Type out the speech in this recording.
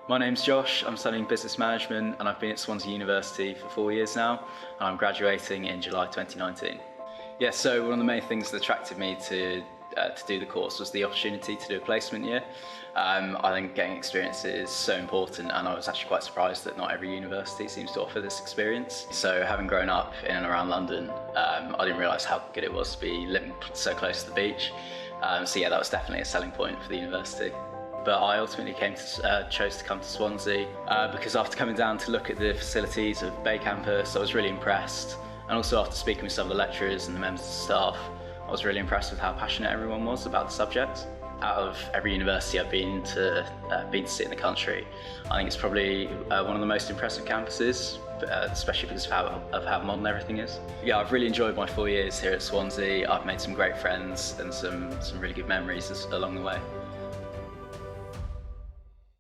My name's Josh, I'm studying business management and I've been at Swansea University for 4 years now and I'm graduating in July 2019. Yeah, so one of the main things that attracted me to do the course was the opportunity to do a placement year. I think getting experience is so important and I was actually quite surprised that not every university seems to offer this experience. So having grown up in and around London, I didn't realise how good it was to be living so close to the beach. So yeah, that was definitely a selling point for the university. But I ultimately chose to come to Swansea because after coming down to look at the facilities of Bay Campus, I was really impressed. And also after speaking with some of the lecturers and the members of the staff, I was really impressed with how passionate everyone was about the subject. Out of every university I've been to see in the country, I think it's probably one of the most impressive campuses, especially because of how modern everything is. Yeah, I've really enjoyed my 4 years here at Swansea. I've made some great friends and some really good memories along the way.